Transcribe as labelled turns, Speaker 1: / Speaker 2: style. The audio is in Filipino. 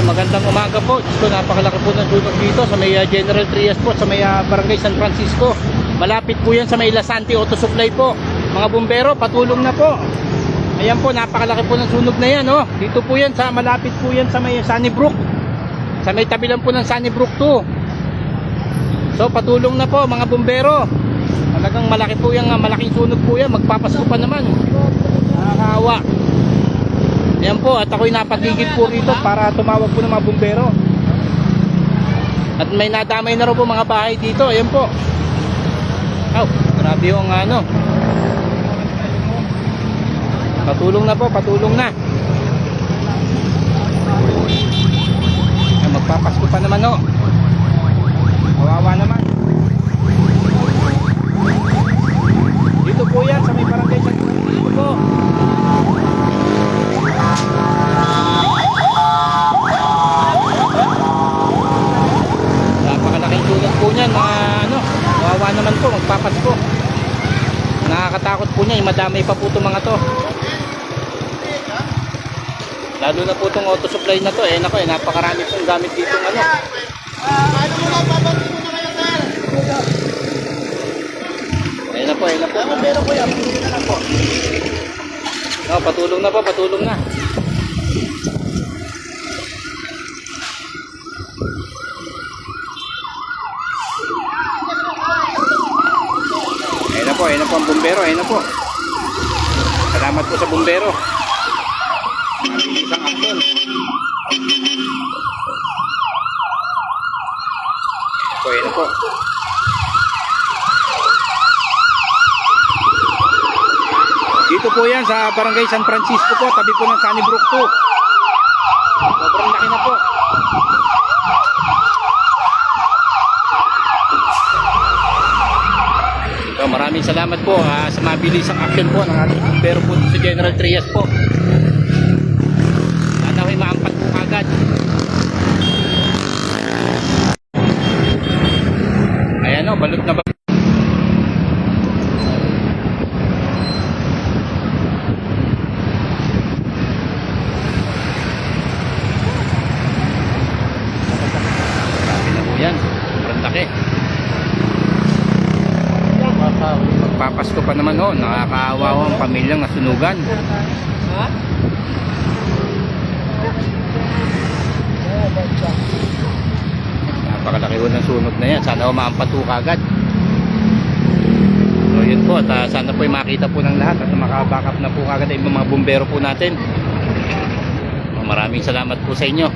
Speaker 1: Magandang umaga po. Dito napakalaki po ng sunog dito sa may General Trias po, sa may Barangay San Francisco. Malapit po yan sa may Lasante Auto Supply po. Mga bumbero, patulong na po. Ayan po, napakalaki po ng sunog na yan, oh. Dito po yan, malapit po yan sa may Sunnybrook. Sa may tabi lang po ng Sunnybrook 2. So, patulong na po mga bumbero. Talagang malaki po yan, malaking sunog po yan. Magpapasko pa naman. Nakakahawa. Ayan po, at ako'y napatigil po rito para tumawag po ng mga bumbero. At may nadamay na rin po mga bahay dito. Ayan po. Oh, grabe yung ano. Patulong na po, patulong na. Ayan, magpapasko pa naman, oh. Kawawa naman. Dito po yan sa may Barangay San Francisco po. Napakalaking sunog po niyan, mga ano, kawawa naman po, magpapasko. Nakakatakot po niya, madamay pa po itong mga to. Lalo na po itong auto supply na to, eh nako, napakarami pong gamit dito ng ano.
Speaker 2: Ano mo lang, babanti mo na kayo, sir.
Speaker 1: Ayun na po, ayun na po.
Speaker 2: Pero kuya, pili na lang po.
Speaker 1: No, patulong na po, patulong na. Ayun na po ang bumbero, ayun na po. Salamat po sa bumbero. Isang aksyon. Ayun na po. Dito po yan sa Barangay San Francisco po, tabi po ng Sunnybrook 2. Sobrang laki na po. So, maraming salamat po sa mabilisang action po ng ating bumbero po sa General Trias po. Sana may maampat po agad. Ayan o, balot na balot. Grabe na po yan. Sobrang laki. Magpapasko pa naman, oh. Nakakaawa ang pamilyang nasunugan. Napakalaki po ng sunog na yan. Sana maampat po kagad. So yun po, at sana po makita po ng lahat at makabackup na po kagad yung mga bumbero po natin. Maraming salamat po sa inyo.